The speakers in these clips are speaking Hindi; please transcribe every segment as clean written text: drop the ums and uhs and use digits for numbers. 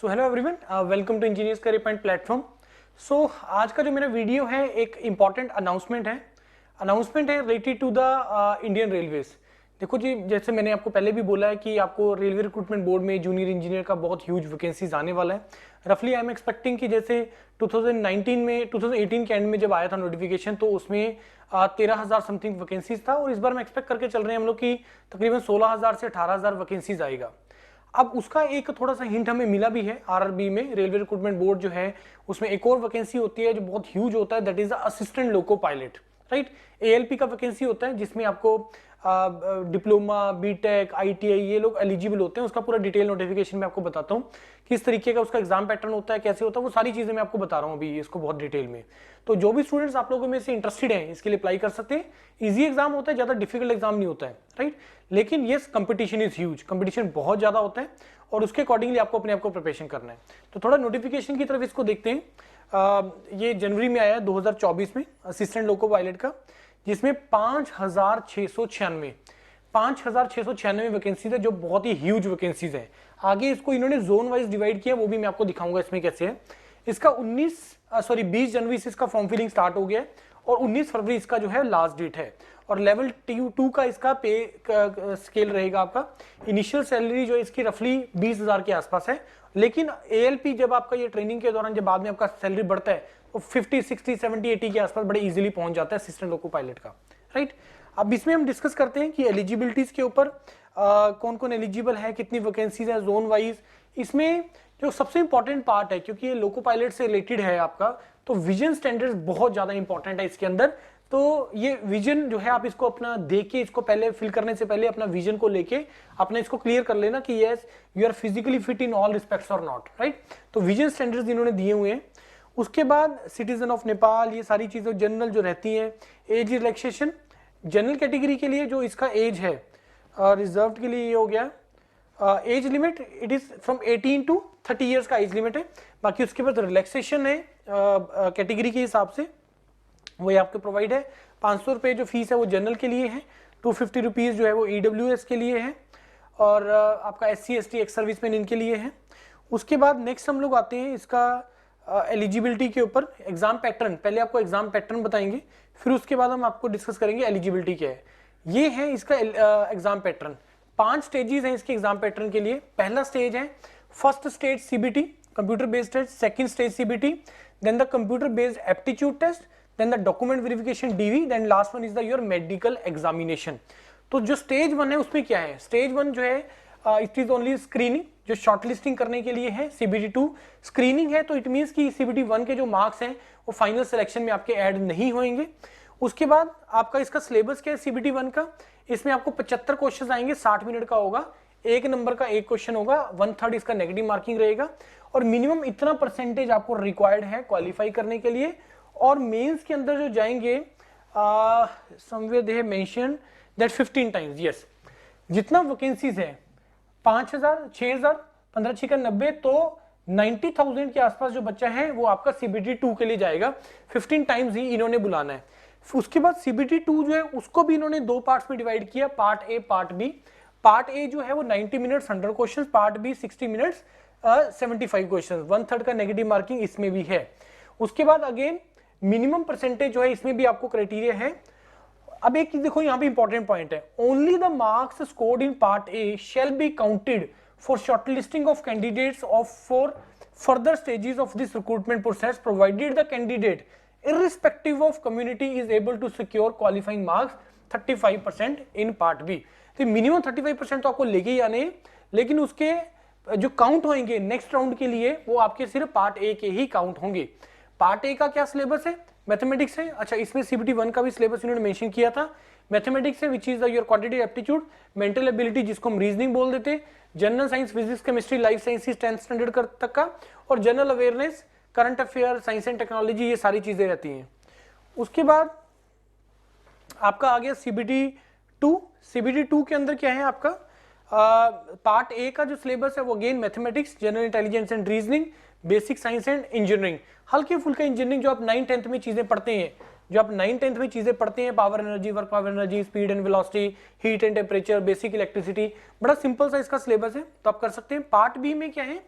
So hello everyone, welcome to engineers career point platform. So आज का जो मेरा वीडियो है एक इम्पॉर्टेंट अनाउंसमेंट है related to the Indian railways. देखो जी, जैसे मैंने आपको पहले भी बोला है कि आपको रेलवे रिक्रूटमेंट बोर्ड में जूनियर इंजीनियर का बहुत ह्यूज वैकेंसीज आने वाला है। रफली आई एम एक्सपेक्टिंग कि जैसे 2019 में 2018 के एंड में जब आया था नोटिफिकेशन तो उसमें 13,000 समथिंग वैकेंसीज था, और इस बार मैं एक्सपेक्ट करके चल रहे हैं हम लोग कि तकरीबन 16,000 से 18,000 वैकेंसीज आएगा। अब उसका एक थोड़ा सा हिंट हमें मिला भी है आरआरबी में, रेलवे रिक्रूटमेंट बोर्ड जो है उसमें एक और वैकेंसी होती है जो बहुत ह्यूज होता है, that is assistant loco pilot, right. ALP का वैकेंसी होता है जिसमें आपको डिप्लोमा, बीटेक, आईटीआई ये लोग एलिजिबल होते हैं। उसका पूरा डिटेल नोटिफिकेशन में आपको बताता हूँ किस तरीके का उसका एग्जाम पैटर्न होता है, कैसे होता है, वो सारी चीजें मैं आपको बता रहा हूँ अभी इसको बहुत डिटेल में। तो जो भी स्टूडेंट्स आप लोगों में से इंटरेस्टेड हैं इसके लिए अप्लाई कर सकते हैं। इजी एग्जाम होता है, ज्यादा डिफिकल्ट एग्जाम नहीं होता है, राइट। लेकिन ये कंपटीशन इज ह्यूज, कंपटीशन बहुत ज्यादा होता है और उसके अकॉर्डिंगली आपको अपने आप को प्रिपरेशन करना है। तो थोड़ा नोटिफिकेशन की तरफ इसको देखते हैं। ये जनवरी में आया 2024 में असिस्टेंट लोको पायलट का, जिसमें 5,696 वैकेंसीज है, जो बहुत ही ह्यूज वैकेंसीज है। आगे इसको इन्होंने जोन वाइज डिवाइड किया, वो भी मैं आपको दिखाऊंगा इसमें कैसे है। इसका 20 जनवरी से इसका फॉर्म फिलिंग स्टार्ट हो गया है और 19 फरवरी इसका जो है लास्ट डेट है। और लेवल 2 का इसका पे स्केल रहेगा आपका। इनिशियल सैलरी जो इसकी रफली 20,000 के आसपास है, लेकिन एएलपी जब आपका ये ट्रेनिंग के दौरान जब बाद में आपका सैलरी बढ़ता है तो 50, 60, 70, 80 के आसपास बड़े इजीली पहुंच जाता है असिस्टेंट लोको पायलट का, राइट। अब इसमें हम डिस्कस करते हैं कि एलिजिबिलिटीज के ऊपर कौन कौन एलिजिबल है, कितनी वैकेंसीज है जोन वाइज। इसमें जो सबसे इंपॉर्टेंट पार्ट है, क्योंकि ये लोको पायलट से रिलेटेड है आपका, तो विजन स्टैंडर्ड्स बहुत ज्यादा इंपॉर्टेंट है इसके अंदर। तो ये विजन जो है आप इसको अपना देख के, इसको पहले फिल करने से पहले अपना विजन को लेके अपना इसको क्लियर कर लेना कि yes you are physically fit in all respects और नॉट, राइट। तो विजन स्टैंडर्ड्स इन्होंने दिए हुए हैं। उसके बाद सिटीजन ऑफ नेपाल, ये सारी चीजें जनरल जो रहती हैं। एज रिलैक्सेशन जनरल कैटेगरी के लिए जो इसका एज है, रिजर्व के लिए ये हो गया age limit, it is from 18 to 30 years का एज लिमिट है। बाकी उसके बाद रिलैक्सेशन है कैटेगरी के हिसाब से, वो ये आपको प्रोवाइड है। 500 रुपये जो फीस है वो जनरल के लिए है, 250 रुपीज़ जो है वो ईडब्ल्यूएस के लिए है, और आपका SC ST एक्स सर्विसमैन इनके लिए है। उसके बाद नेक्स्ट हम लोग आते हैं इसका एलिजिबिलिटी के ऊपर। एग्जाम पैटर्न, पहले आपको एग्जाम पैटर्न बताएंगे, फिर उसके बाद हम आपको डिस्कस करेंगे एलिजिबिलिटी क्या है। ये है इसका एग्जाम पैटर्न। 5 स्टेजेस हैं इसके एग्जाम पैटर्न के लिए। पहला स्टेज है first stage CBT, computer based test. Second stage CBT, then the computer based aptitude test, then the document verification DV, then last one is the your medical examination. तो जो स्टेज 1 है उसमें क्या है, स्टेज 1 जो है इट इज ओनली स्क्रीनिंग, जो शॉर्टलिस्टिंग करने के लिए है। CBT 2 स्क्रीनिंग है, तो इट मींस कि CBT 1 के जो मार्क्स हैं वो फाइनल सिलेक्शन में आपके ऐड नहीं होंगे। उसके बाद आपका इसका सिलेबस क्या है CBT 1 का, इसमें आपको 75 क्वेश्चन आएंगे, 60 मिनट का होगा। 1 नंबर का 1 क्वेश्चन होगा, 1/3 इसका नेगेटिव मार्किंग रहेगा, और मिनिमम इतना परसेंटेज आपको रिक्वायर्ड है क्वालिफाई करने के लिए। और मेंस के अंदर जो जाएंगे somewhere they have mention that 15 times, yes, जितना वैकेंसीज है 5,000, 6,000, 15 का 90, तो 90,000 के आसपास जो बच्चा है वो आपका CBT 2 के लिए जाएगा। 15 टाइम्स ही इन्होंने बुलाना है। उसके बाद CBT 2 जो है उसको भी इन्होंने 2 पार्ट्स में डिवाइड किया, part A, part B। Part A जो है वो 90 minutes 100 question, part B 60 minutes 75 question, 1/3 का नेगेटिव मार्किंग इसमें भी है। उसके बाद अगेन मिनिमम परसेंटेज जो है इसमें भी आपको क्राइटेरिया है। अब एक देखो यहाँ पे इंपॉर्टेंट पॉइंट है, only the marks scored in part A shall be counted for shortlisting of candidates of for further stages of this recruitment process, provided the candidate irrespective of community is able to secure qualifying marks 35% in part B। तो मिनिमम 35% तो आपको लेके ही आने हैं, लेकिन उसके जो काउंट होंगे नेक्स्ट राउंड के लिए वो आपके सिर्फ पार्ट A के ही काउंट होंगे। पार्ट A का क्या सिलेबस है, मैथमेटिक्स है। अच्छा, इसमें CBT 1 का भी सिलेबस इन्होंने मेंशन किया था। मैथमेटिक्स है which is your quantity aptitude, mental ability जिसको हम रीजनिंग बोल देते, general science, physics, chemistry, life sciences 10th standard तक का, और general awareness, current affair, science and technology, ये सारी चीजें रहती हैं। उसके बाद आपका आ गया CBT 2। CBT 2 के अंदर क्या है आपका पार्ट A का जो सिलेबस है वो again mathematics, general intelligence and reasoning, basic science and engineering, हल्के फुल्के इंजीनियरिंग जो आप 9th 10th में चीजें पढ़ते हैं, power energy, work power energy, speed and velocity, heat and temperature, basic electricity, बड़ा सिंपल सा इसका सिलेबस है, तो आप कर सकते हैं। पार्ट B में क्या है,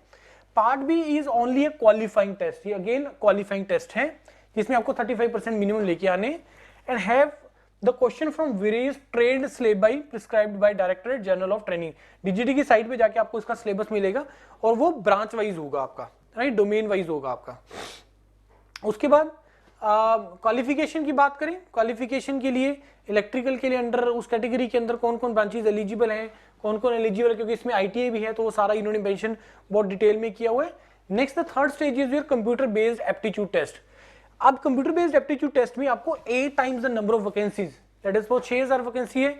part B is only a qualifying test, ये अगेन क्वालिफाइंग टेस्ट है जिसमें आपको 35% मिनिमम लेके आने and have the question from various trade syllabus prescribed by directorate general of training. DGT की साइट पे जाके आपको इसका सिलेबस मिलेगा और वो ब्रांच वाइज होगा आपका, राइट, डोमेन वाइज होगा आपका। उसके बाद क्वालिफिकेशन की बात करें, क्वालिफिकेशन के लिए इलेक्ट्रिकल के लिए अंडर उस कैटेगरी के अंदर कौन कौन ब्रांचेज एलिजिबल हैं, कौन कौन एलिजिबल है, क्योंकि इसमें आईटीआई भी है तो वो सारा इन्होंने मेंशन बहुत डिटेल में किया हुआ है। Next the third stage is your computer based aptitude test. अब कंप्यूटर बेस्ड एप्टीट्यूड टेस्ट में आपको 8 times the number of vacancies, that is 6000 vacancy है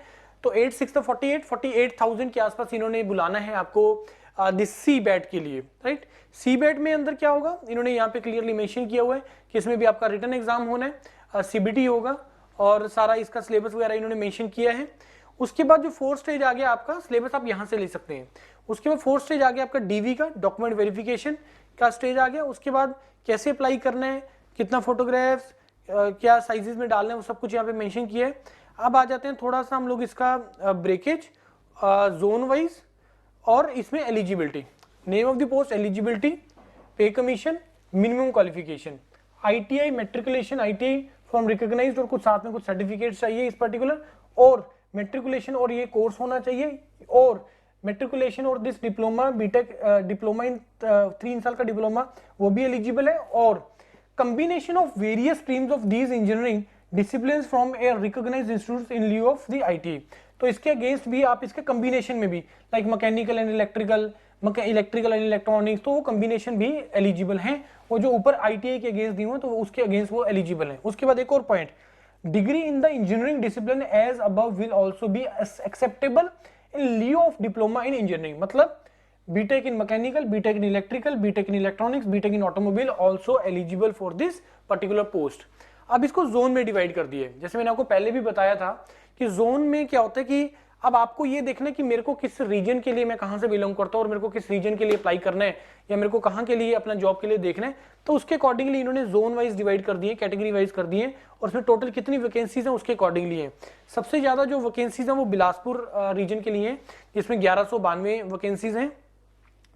तो 8 6 तो 48,000 के आसपास इन्होंने बुलाना है आपको दिस सी बैट के लिए, राइट। सी बैट में अंदर क्या होगा, इन्होंने यहाँ पे क्लियरली मेंशन किया हुआ है कि इसमें भी आपका रिटन एग्जाम होना है, सीबीटी होगा और सारा इसका सिलेबस वगैरह इन्होंने मेंशन किया है। उसके बाद जो फोर्थ स्टेज आ गया आपका, सिलेबस आप यहाँ से ले सकते हैं। उसके बाद फोर्थ स्टेज आ गया आपका डीवी का, डॉक्यूमेंट वेरिफिकेशन का स्टेज आ गया। उसके बाद कैसे अप्लाई करना है, कितना फोटोग्राफ्स, क्या साइजेस में डालना है, वो सब कुछ यहाँ पे मेंशन किया है। अब आ जाते हैं थोड़ा सा हम लोग इसका ब्रेकेज जोन वाइज और इसमें eligibility, name of the post, eligibility, pay commission, minimum qualification, ITI matriculation, ITI from recognised और कुछ साथ में कुछ सर्टिफिकेट चाहिए इस पर्टिकुलर, और मैट्रिकुलेशन और ये कोर्स होना चाहिए, और मैट्रिकुलेशन और this diploma BTech diploma in 3 साल का डिप्लोमा वो भी एलिजिबल है, और combination of various streams of these engineering disciplines from a recognized institutes in lieu of the ITI। तो इसके अगेंस्ट भी आप इसके कॉम्बिनेशन में भी like mechanical and electrical, electrical and electronics, तो वो कॉम्बिनेशन भी एलिजिबल हैं। वो जो ऊपर ITI के अगेंस्ट दिए हुए तो उसके अगेंस्ट वो एलिजिबल हैं। उसके बाद एक और point, degree in the engineering discipline as above will also be acceptable in lieu of diploma in engineering, मतलब BTech in mechanical, BTech in electrical, BTech in electronics, BTech in automobile also eligible for this particular post. अब इसको जोन में डिवाइड कर दिए, जैसे मैंने आपको पहले भी बताया था कि जोन में क्या होता है कि अब आपको ये देखना है कि मेरे को किस रीजन के लिए, मैं कहां से बिलोंग करता हूं और मेरे को किस रीजन के लिए अप्लाई करना है या मेरे को कहां के लिए अपना जॉब के लिए देखना है, तो उसके अकॉर्डिंगली इन्होंने जोन वाइज डिवाइड कर दिए, कैटेगरी वाइज कर दिए, और उसमें टोटल कितनी वैकेंसीज हैं उसके अकॉर्डिंगली है। सबसे ज्यादा जो वैकेंसीज हैं वो बिलासपुर रीजन के लिए है, जिसमें 1192 वैकेंसीज हैं।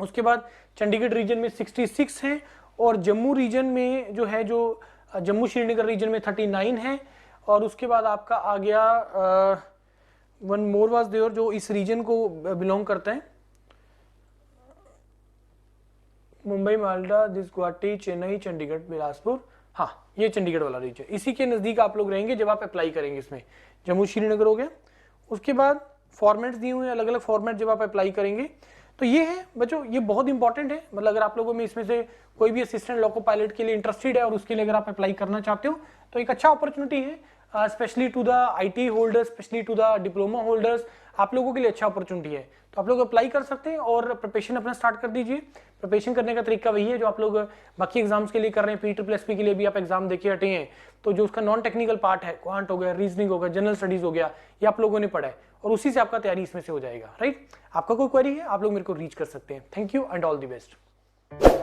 उसके बाद चंडीगढ़ रीजन में 66 हैं, और जम्मू रीजन में जो है, जो जम्मू श्रीनगर रीजन में 39 है, और उसके बाद आपका आ गया वन मोर वाज देयर जो इस रीजन को बिलोंग करते हैं, मुंबई, मालदा, दिस गुवाहाटी, चेन्नई, चंडीगढ़, बिलासपुर, हाँ ये चंडीगढ़ वाला रीजन, इसी के नजदीक आप लोग रहेंगे जब आप अप्लाई करेंगे। इसमें जम्मू श्रीनगर हो गया। उसके बाद फॉर्मेट्स दिए हुए हैं, अलग अलग फॉर्मेट जब आप अप्लाई करेंगे। तो ये है बच्चों, ये बहुत इंपॉर्टेंट है, मतलब अगर आप लोगों में इसमें से कोई भी असिस्टेंट लोको पायलट के लिए इंटरेस्टेड है और उसके लिए अगर आप अप्लाई करना चाहते हो तो एक अच्छा अपॉर्चुनिटी है, specially to the IT holders, specially to the diploma holders, आप लोगों के लिए अच्छा अपॉर्चुनिटी है। तो आप लोग अप्लाई कर सकते हैं और प्रिपरेशन अपना स्टार्ट कर दीजिए। प्रिपरेशन करने का तरीका वही है जो आप लोग बाकी एग्जाम्स के लिए कर रहे हैं, PSSP के लिए भी आप एग्जाम देके हटे हैं, तो जो उसका नॉन टेक्निकल पार्ट है, क्वांट हो गया, रीजनिंग हो गया, जनरल स्टडीज हो गया, ये आप लोगों ने पढ़ा है और उसी से आपका तैयारी इसमें से हो जाएगा, राइट। आपका कोई क्वेरी है आप लोग मेरे को रीच कर सकते हैं। Thank you and all the best.